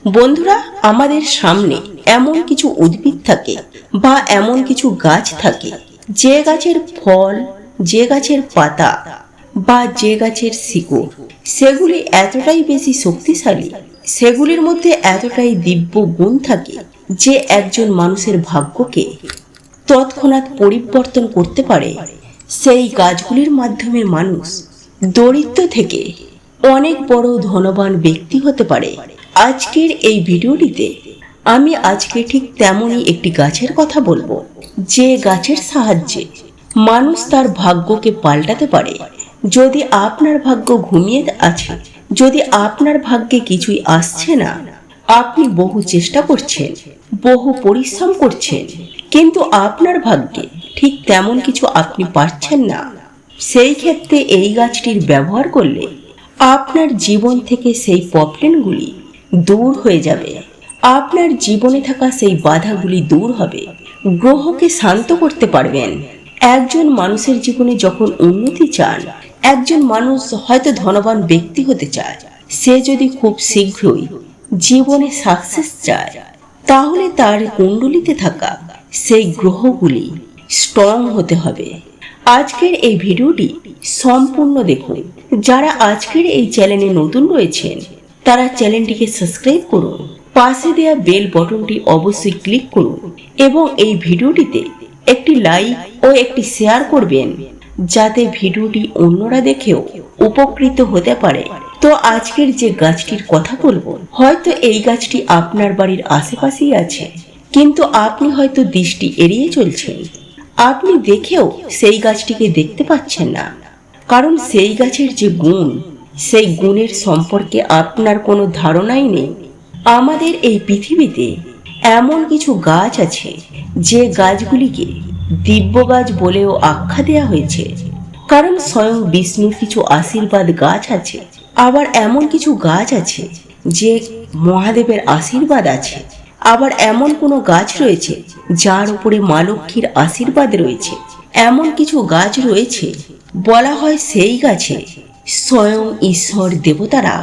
বন্ধুরা, আমাদের সামনে এমন কিছু উদ্ভিদ থাকে বা এমন কিছু গাছ থাকে যে গাছের ফল, যে গাছের পাতা বা যে গাছের শিকড় সেগুলি এতটাই বেশি শক্তিশালী, সেগুলির মধ্যে এতটাই দিব্য গুণ থাকে যে একজন মানুষের ভাগ্যকে তৎক্ষণাৎ পরিবর্তন করতে পারে। সেই গাছগুলির মাধ্যমে মানুষ দরিদ্র থেকে অনেক বড় ধনবান ব্যক্তি হতে পারে। আজকের এই ভিডিওটিতে আমি আজকে ঠিক তেমনই একটি গাছের কথা বলবো, যে গাছের সাহায্যে মানুষ তার ভাগ্যকে পাল্টাতে পারে। যদি আপনার ভাগ্য ঘুমিয়ে আছে, যদি আপনার ভাগ্যে কিছুই আসছে না, আপনি বহু চেষ্টা করছেন, বহু পরিশ্রম করছেন, কিন্তু আপনার ভাগ্যে ঠিক তেমন কিছু আপনি পাচ্ছেন না, সেই ক্ষেত্রে এই গাছটির ব্যবহার করলে আপনার জীবন থেকে সেই প্রবলেমগুলি দূর হয়ে যাবে, আপনার জীবনে থাকা সেই বাধাগুলি দূর হবে, গ্রহকে শান্ত করতে পারবেন। একজন মানুষের জীবনে যখন উন্নতি চান, একজন মানুষ হয়তো ধনবান ব্যক্তি হতে চায়, সে যদি খুব শীঘ্রই জীবনে সাকসেস চায়, তাহলে তার কুণ্ডলিতে থাকা সেই গ্রহগুলি স্ট্রং হতে হবে। আজকের এই ভিডিওটি সম্পূর্ণ দেখুন। যারা আজকের এই চ্যানেলে নতুন রয়েছেন তারা চ্যানেলটিকে সাবস্ক্রাইব করুন, পাশে দেওয়া বেল বটনটি অবশ্যই ক্লিক করুন এবং এই ভিডিওটিতে একটি লাইক ও একটি শেয়ার করবেন, যাতে ভিডিওটি অন্যরা দেখেও উপকৃত হতে পারে। তো আজকের যে গাছটির কথা বলবো, হয়তো এই গাছটি আপনার বাড়ির আশেপাশেই আছে, কিন্তু আপনি হয়তো দৃষ্টি এড়িয়ে চলছেন, আপনি দেখেও সেই গাছটিকে দেখতে পাচ্ছেন না, কারণ সেই গাছের যে গুণ, সেই গুণের সম্পর্কে আপনার কোনো ধারণাই নেই। আমাদের এই পৃথিবীতে এমন কিছু গাছ আছে যে গাছগুলিকে দিব্য গাছ বলেও আখ্যা দেওয়া হয়েছে, কারণ স্বয়ং বিষ্ণুর কিছু আশীর্বাদ গাছ আছে। আবার এমন কিছু গাছ আছে যে মহাদেবের আশীর্বাদ আছে। আবার এমন কোনো গাছ রয়েছে যার উপরে মা লক্ষ্মীর আশীর্বাদ রয়েছে। এমন কিছু গাছ রয়েছে বলা হয় সেই গাছে স্বয়ং ঈশ্বর দেবতারা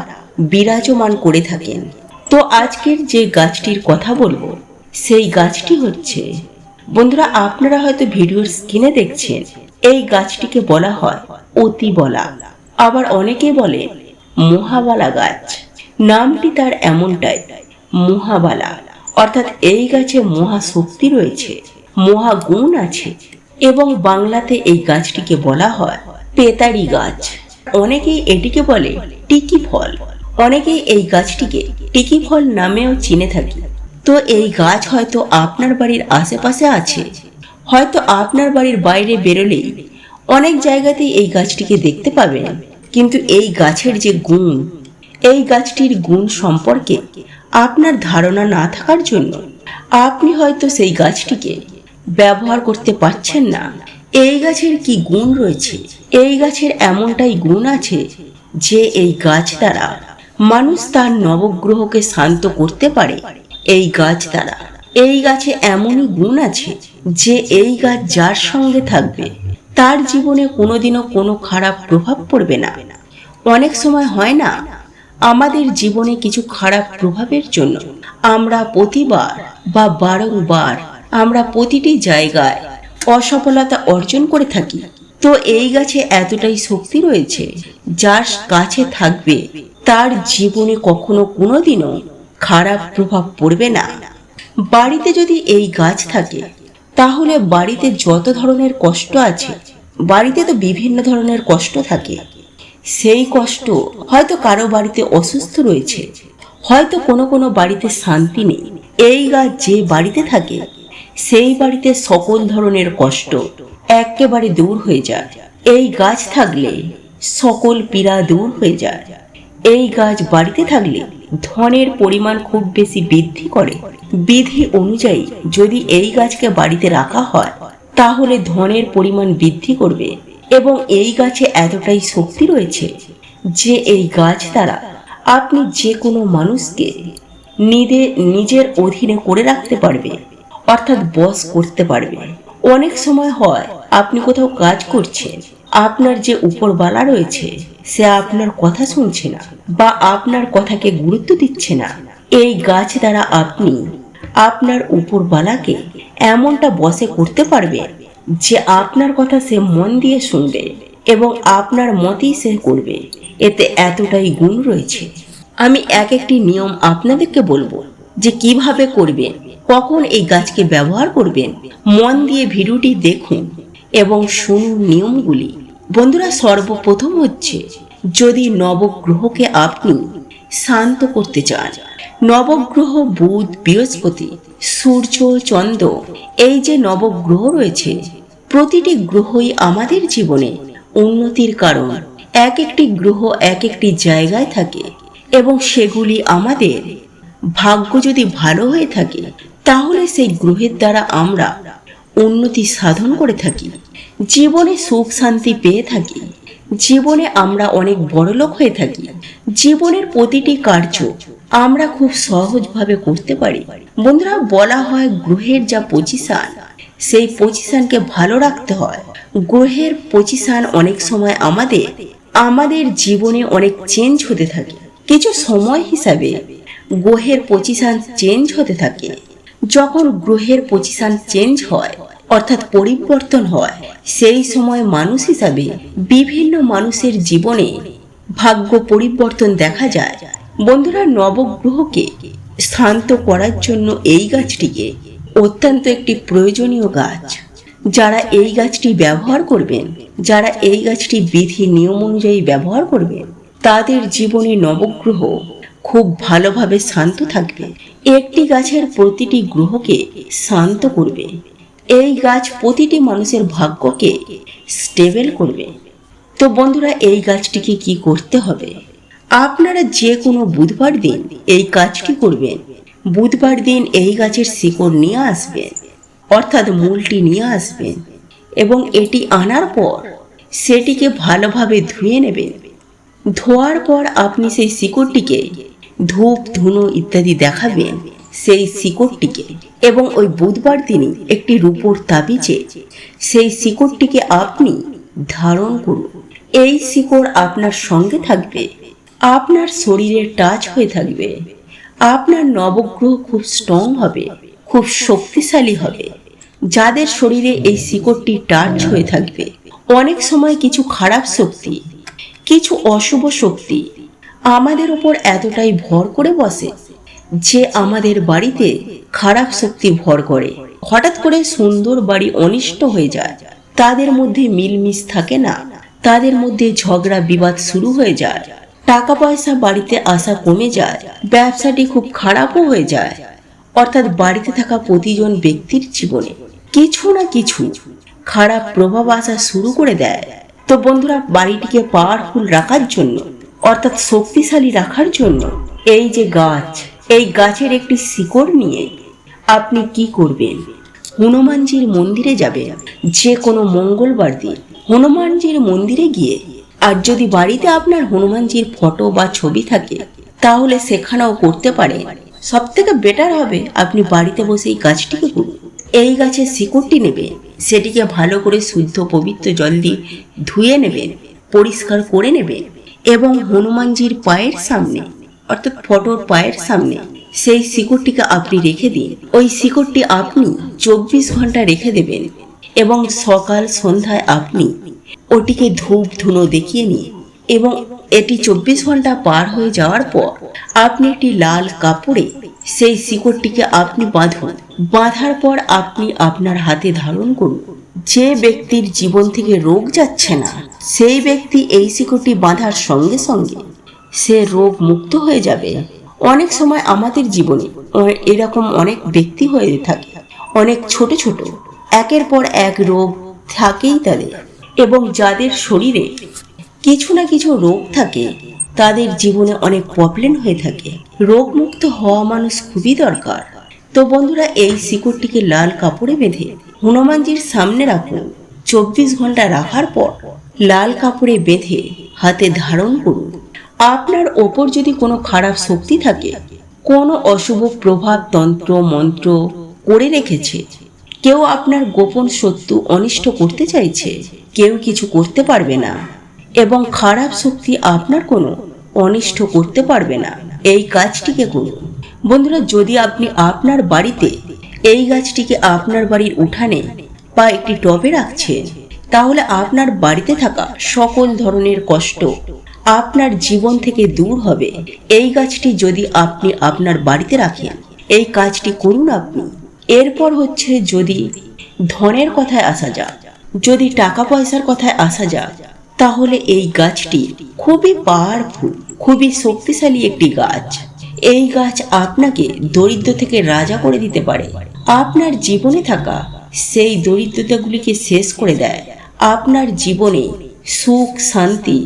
বিরাজমান করে থাকেন। তো আজকের যে গাছটির কথা বলবো, সেই গাছটি হচ্ছে, বন্ধুরা আপনারা হয়তো ভিডিওর স্ক্রিনে দেখছেন, এই গাছটিকে বলা হয় অতিবলা, আবার অনেকে বলে মহাবালা গাছ। নামটি তার এমনটাই, মহাবালা, অর্থাৎ এই গাছে মহাশক্তি রয়েছে, মহাগুণ আছে। এবং বাংলাতে এই গাছটিকে বলা হয় পেতারি গাছ। অনেকেই এটিকে বলে টিকি ফল, অনেকেই এই গাছটিকে টিকি ফল নামেও চিনে থাকি। তো এই গাছ হয়তো আপনার বাড়ির আশেপাশে আছে, হয়তো আপনার বাড়ির বাইরে বেরোলেই অনেক জায়গাতেই এই গাছটিকে দেখতে পাবেন, কিন্তু এই গাছের যে গুণ, এই গাছটির গুণ সম্পর্কে আপনার ধারণা না থাকার জন্য আপনি হয়তো সেই গাছটিকে ব্যবহার করতে পারছেন না। এই গাছের কি গুণ রয়েছে? এই গাছের এমনটাই গুণ আছে যে এই গাছ দ্বারা মানুষ তার নবগ্রহকে শান্ত করতে পারে। এই গাছ দ্বারা, এই গাছে এমনই গুণ আছে যে এই গাছ যার সঙ্গে থাকবে তার জীবনে কোনোদিনও কোনো খারাপ প্রভাব পড়বে না। অনেক সময় হয় না, আমাদের জীবনে কিছু খারাপ প্রভাবের জন্য আমরা প্রতিবার বা বারংবার আমরা প্রতিটি জায়গায় অসফলতা অর্জন করে থাকি। তো এই গাছে এতটাই শক্তি রয়েছে, যার কাছে থাকবে তার জীবনে কখনো কোনোদিনও খারাপ প্রভাব পড়বে না। বাড়িতে যদি এই গাছ থাকে, তাহলে বাড়িতে যত ধরনের কষ্ট আছে, বাড়িতে তো বিভিন্ন ধরনের কষ্ট থাকে, সেই কষ্ট হয়তো কারো বাড়িতে অসুস্থ রয়েছে, হয়তো কোনো কোনো বাড়িতে শান্তি নেই, এই গাছ যে বাড়িতে থাকে সেই বাড়িতে সকল ধরনের কষ্ট একেবারে দূর হয়ে যায়। এই গাছ থাকলে সকল পীড়া দূর হয়ে যায়। এই গাছ বাড়িতে থাকলে ধনের পরিমাণ খুব বেশি বৃদ্ধি করে। বিধি অনুযায়ী যদি এই গাছকে বাড়িতে রাখা হয়, তাহলে ধনের পরিমাণ বৃদ্ধি করবে। এবং এই গাছে এতটাই শক্তি রয়েছে যে এই গাছ দ্বারা আপনি যে কোনো মানুষকে নিজের অধীনে করে রাখতে পারবে, অর্থাৎ বশ করতে পারবে। অনেক সময় হয় আপনি কোথাও কাজ করছেন, আপনার যে উপরওয়ালা রয়েছে সে আপনার কথা শুনছে না বা আপনার কথাকে গুরুত্ব দিচ্ছে না, এই গাছ দ্বারা আপনি আপনার উপরওয়ালাকে এমনটা বশে করতে পারবেন যে আপনার কথা সে মন দিয়ে শুনবে এবং আপনার মতেই সে করবে। এতে এতটাই গুণ রয়েছে। আমি একটি নিয়ম আপনাদেরকে বলবো যে কিভাবে করবেন, কখন এই গাছকে ব্যবহার করবেন। মন দিয়ে ভিডিওটি দেখুন এবং শুনুন নিয়মগুলি। বন্ধুরা, সর্বপ্রথম হচ্ছে, যদি নবগ্রহকে আপনি শান্ত করতে চান, নবগ্রহ বুধ, বৃহস্পতি, সূর্য, চন্দ্র, এই যে নবগ্রহ রয়েছে, প্রতিটি গ্রহই আমাদের জীবনে উন্নতির কারণ। একটি গ্রহ একটি জায়গায় থাকে এবং সেগুলি আমাদের ভাগ্য যদি ভালো হয়ে থাকে তাহলে সেই গ্রহের দ্বারা আমরা উন্নতি সাধন করে থাকি, জীবনে সুখ শান্তি পেয়ে থাকি, জীবনে আমরা অনেক বড়লোক হয়ে থাকি। জীবনের প্রতিটি কার্য আমরা খুব সহজভাবে করতে পারি। বন্ধুরা, বলা হয় গ্রহের যা পজিশন, সেই পজিশনকে ভালো রাখতে হয়। গ্রহের পজিশন অনেক সময় আমাদের জীবনে অনেক চেঞ্জ হতে থাকে। কিছু সময় হিসাবে গ্রহের পজিশন চেঞ্জ হতে থাকে। যখন গ্রহের পজিশন চেঞ্জ হয় অর্থাৎ পরিবর্তন হয়, সেই সময় মানুষ হিসাবে বিভিন্ন মানুষের জীবনে ভাগ্য পরিবর্তন দেখা যায়। বন্ধুরা, নবগ্রহকে শান্ত করার জন্য এই গাছটিকে অত্যন্ত একটি প্রয়োজনীয় গাছ। যারা এই গাছটি ব্যবহার করবেন, যারা এই গাছটি বিধি নিয়ম অনুযায়ী ব্যবহার করবেন, তাদের জীবনে নবগ্রহ খুব ভালোভাবে শান্ত থাকবে। একটি গাছের প্রতিটি গ্রহকে শান্ত করবে। এই গাছ প্রতিটি মানুষের ভাগ্যকে স্টেবল করবে। তো বন্ধুরা, এই গাছটিকে কি করতে হবে? আপনারা যে কোনো বুধবার দিন এই কাজটি করবেন। বুধবার দিন এই গাছের শিকড় নিয়ে আসবেন, অর্থাৎ মূলটি নিয়ে আসবেন, এবং এটি আনার পর সেটিকে ভালোভাবে ধুয়ে নেবেন। ধোয়ার পর আপনি সেই শিকড়টিকে ধূপ ধুনো ইত্যাদি দেখাবেন সেই শিকড়টিকে, এবং ওই বুধবার দিনই একটি রূপোর তাবিজে সেই শিকড়টিকে আপনি ধারণ করুন। এই শিকড় আপনার সঙ্গে থাকবে, আপনার শরীরে টাচ হয়ে থাকবে। আপনার নবগ্রহ খুব স্ট্রং হবে, খুব শক্তিশালী হবে। যাদের শরীরে এই শিকড়টি টাচ হয়ে থাকবে, অনেক সময় কিছু খারাপ শক্তি, কিছু অশুভ শক্তি আমাদের উপর এতটাই ভর করে বসে যে আমাদের বাড়িতে খারাপ শক্তি ভর করে। হঠাৎ করে সুন্দর বাড়ি অনিষ্ট হয়ে যায়, তাদের মধ্যে মিলমিশ থাকে না, তাদের মধ্যে ঝগড়া বিবাদ শুরু হয়ে যায়, টাকা পয়সা বাড়িতে আসা কমে যায়, ব্যবসাটি খুব খারাপও হয়ে যায়। অর্থাৎ বাড়িতে থাকা প্রতিজন ব্যক্তির জীবনে কিছু না কিছু খারাপ প্রভাব আসা শুরু করে দেয়। তো বন্ধুরা, বাড়িটিকে পাওয়ারফুল রাখার জন্য, অর্থাৎ শক্তিশালী রাখার জন্য, এই যে গাছ, এই গাছের একটি শিকড় নিয়ে আপনি কি করবেন? হনুমানজির মন্দিরে যাবেন যে কোনো মঙ্গলবার দিন। হনুমানজির মন্দিরে গিয়ে, আর যদি বাড়িতে আপনার হনুমানজির ফটো বা ছবি থাকে তাহলে সেখানেও করতে পারেন। সব থেকে বেটার হবে আপনি বাড়িতে বসে এই কাজটিকে করুন। এই গাছের শিকড়টি নেবেন, সেটিকে ভালো করে শুদ্ধ পবিত্র জল দিয়ে ধুয়ে নেবেন, পরিষ্কার করে নেবেন, এবং হনুমানজির পায়ের সামনে, অর্থাৎ ফটোর পায়ের সামনে সেই শিকড়টিকে আপনি রেখে দিন। ওই শিকড়টি আপনি 24 ঘন্টা রেখে দেবেন এবং সকাল সন্ধ্যায় আপনি ওটিকে ধূপ ধুনো দেখিয়ে নিন, এবং এটি 24 ঘন্টা পার হয়ে যাওয়ার পর আপনি একটি লাল কাপড়ে সেই শিকড়টিকে আপনি বাঁধুন। বাঁধার পর আপনি আপনার হাতে ধারণ করুন। যে ব্যক্তির জীবন থেকে রোগ যাচ্ছে না, সেই ব্যক্তি এই শিকড়টি বাঁধার সঙ্গে সঙ্গে সে রোগ মুক্ত হয়ে যাবে। অনেক সময় আমাদের জীবনে এরকম অনেক ব্যক্তি হয়ে থাকে, অনেক ছোট ছোট একের পর এক রোগ থাকেই তাদের, এবং যাদের শরীরে কিছু না কিছু রোগ থাকে তাদের জীবনে অনেক প্রবলেম হয়ে থাকে। রোগমুক্ত হওয়া মানুষ খুবই দরকার। তো বন্ধুরা, এই শিকড়টিকে লাল কাপড়ে বেঁধে হনুমানজির সামনে রাখুন। 24 ঘন্টা রাখার পর লাল কাপড়ে বেঁধে হাতে ধারণ করুন। আপনার ওপর যদি কোনো খারাপ শক্তি থাকে, কোনো অশুভ প্রভাব তন্ত্র মন্ত্র করে রেখেছে, কেউ আপনার গোপন শত্রু অনিষ্ট করতে চাইছে, কেউ কিছু করতে পারবে না, এবং খারাপ শক্তি আপনার কোনো অনিষ্ট করতে পারবে না, এই কাজটিকে করুন। বন্ধুরা, যদি আপনি আপনার বাড়িতে এই গাছটিকে আপনার বাড়ির উঠানে বা একটি টবে রাখছেন, তাহলে আপনার বাড়িতে থাকা সকল ধরনের কষ্ট আপনার জীবন থেকে দূর হবে। এই গাছটি যদি আপনি আপনার বাড়িতে রাখেন, এই কাজটি করুন আপনি। এরপর হচ্ছে, যদি ধনের কথায় আসা যাক, যদি টাকা পয়সার কথায় আসা যাক, তাহলে এই গাছটি খুবই পাওয়ারফুল, খুবই শক্তিশালী একটি গাছ। এই গাছ আপনাকে দরিদ্র থেকে রাজা করে দিতে পারে। আপনার জীবনে থাকা সেই দরিদ্রতাগুলিকে শেষ করে দেয়। আপনার জীবনে সুখ শান্তি,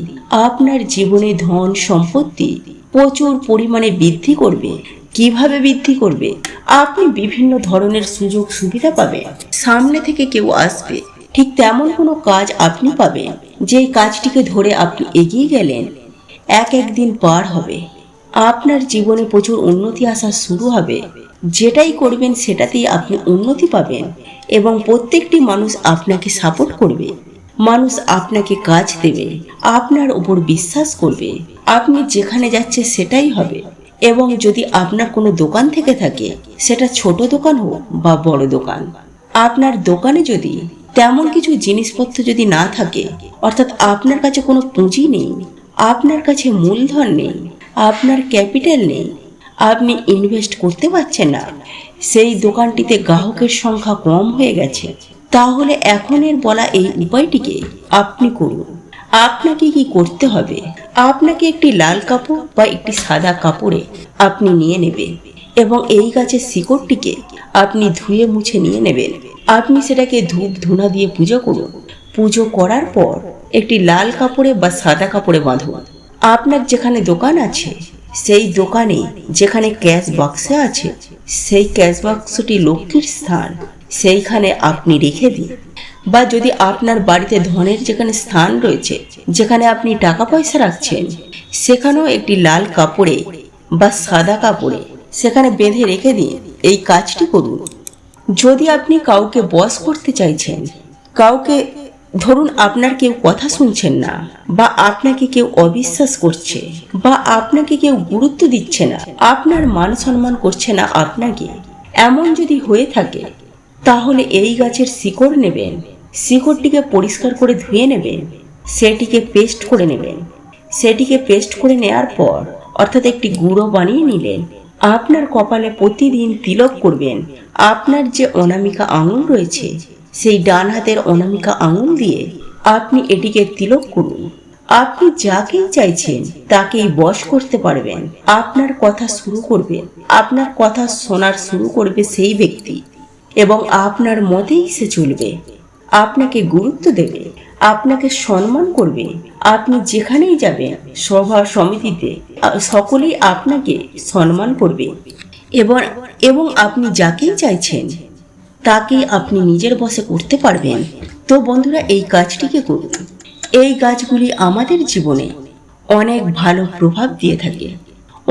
আপনার জীবনে ধন সম্পত্তি প্রচুর পরিমাণে বৃদ্ধি করবে। কিভাবে বৃদ্ধি করবে? আপনি বিভিন্ন ধরনের সুযোগ সুবিধা পাবেন। সামনে থেকে কেউ আসবে, ঠিক তেমন কোনো কাজ আপনি পাবেন, যেই কাজটিকে ধরে আপনি এগিয়ে গেলেন, একদিন পার হবে। আপনার জীবনে প্রচুর উন্নতি আসা শুরু হবে। যেটাই করবেন সেটাতেই আপনি উন্নতি পাবেন এবং প্রত্যেকটি মানুষ আপনাকে সাপোর্ট করবে। মানুষ আপনাকে কাজ দেবে, আপনার উপর বিশ্বাস করবে। আপনি যেখানে যাচ্ছে সেটাই হবে। এবং যদি আপনার কোনো দোকান থেকে থাকে, সেটা ছোট দোকান হোক বা বড় দোকান, আপনার দোকানে যদি তেমন কিছু জিনিসপত্র যদি না থাকে, অর্থাৎ আপনার কাছে কোনো পুঁজি নেই, আপনার কাছে মূলধন নেই, আপনার ক্যাপিটাল নেই, আপনি ইনভেস্ট করতে পারছেন না, সেই দোকানটিতে গ্রাহকের সংখ্যা কম হয়ে গেছে, তাহলে এখনের বলা এই উপায়টিকে আপনি করুন। আপনাকে কি করতে হবে? আপনাকে একটি লাল কাপড় বা একটি সাদা কাপড়ে আপনি নিয়ে নেবেন এবং এই গাছের শিকড়টিকে আপনি ধুয়ে মুছে নিয়ে নেবেন। আপনি সেটাকে ধূপ ধুনা দিয়ে পুজো করুন। পুজো করার পর একটি লাল কাপড়ে বা সাদা কাপড়ে বাঁধুন। আপনার যেখানে দোকান আছে, সেই দোকানে যেখানে ক্যাশ বাক্সে আছে, সেই ক্যাশ বাক্সটি লক্ষ্মীর স্থান, সেইখানে আপনি রেখে দিন। বা যদি আপনার বাড়িতে ধনের যেখানে স্থান রয়েছে, যেখানে আপনি টাকা পয়সা রাখছেন, সেখানেও একটি লাল কাপড়ে বা সাদা কাপড়ে সেখানে বেঁধে রেখে দিন। এই কাজটি করুন। যদি আপনি কাউকে বশ করতে চাইছেন, কাউকে, ধরুন আপনার কেউ কথা শুনছেন না, বা আপনাকে কেউ অবিশ্বাস করছে, বা আপনাকে কেউ গুরুত্ব দিচ্ছে না, আপনার মান সম্মান করছে না আপনাকে, এমন যদি হয়ে থাকে, তাহলে এই গাছের শিকড় নেবেন, শিকড়টিকে পরিষ্কার করে ধুয়ে নেবেন, সেটিকে পেস্ট করে নেবেন। সেটিকে পেস্ট করে নেওয়ার পর, অর্থাৎ একটি গুঁড়ো বানিয়ে নিলেন, আপনার কপালে প্রতিদিন তিলক করবেন। আপনার যে অনামিকা আঙুল রয়েছে, সেই ডান হাতের অনামিকা আঙুল দিয়ে আপনি এটিকে তিলক করুন। আপনি যাকেই চাইছেন তাকেই বশ করতে পারবেন। আপনার কথা শুরু করবেন, আপনার কথা শোনার শুরু করবে সেই ব্যক্তি এবং আপনার মতেই সে চলবে, আপনাকে গুরুত্ব দেবে, আপনাকে সম্মান করবে। আপনি যেখানেই যাবেন, সভা সমিতিতে, সকলেই আপনাকে সম্মান করবে এবং আপনি যাকেই চাইছেন তাকেই আপনি নিজের বশে করতে পারবেন। তো বন্ধুরা, এই কাজটিকে করুন। এই গাছগুলি আমাদের জীবনে অনেক ভালো প্রভাব দিয়ে থাকে,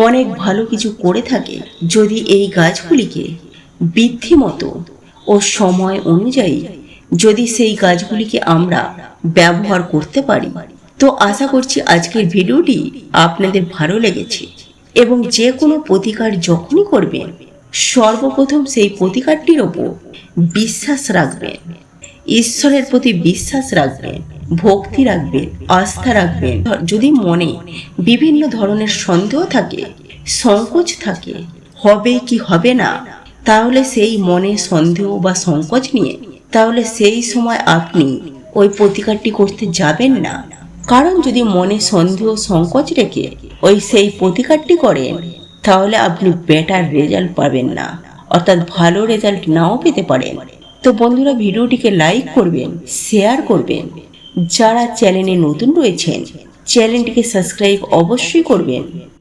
অনেক ভালো কিছু করে থাকে। যদি এই গাছগুলিকে বুদ্ধিমতো ও সময় অনুযায়ী যদি সেই গাছগুলিকে আমরা ব্যবহার করতে পারি, তো আশা করছি আজকের ভিডিওটি আপনাদের ভালো লেগেছে। এবং যে কোনো প্রতিকার যখনই করবেন, সর্বপ্রথম সেই প্রতিকারটির ওপর বিশ্বাস রাখবেন, ঈশ্বরের প্রতি বিশ্বাস রাখবেন, ভক্তি রাখবেন, আস্থা রাখবেন। যদি মনে বিভিন্ন ধরনের সন্দেহ থাকে, সংকোচ থাকে, হবে কি হবে না, তাহলে সেই মনে সন্দেহ বা সংকোচ নিয়ে তাহলে সেই সময় আপনি ওই প্রতিকারটি করতে যাবেন না। কারণ যদি মনে সন্দেহ সংকোচ রেখে সেই প্রতিকারটি করেন, তাহলে আপনি বেটার রেজাল্ট পাবেন না, অর্থাৎ ভালো রেজাল্ট নাও পেতে পারেন। তো বন্ধুরা, ভিডিওটিকে লাইক করবেন, শেয়ার করবেন। যারা চ্যানেলে নতুন রয়েছেন, চ্যানেলটিকে সাবস্ক্রাইব অবশ্যই করবেন।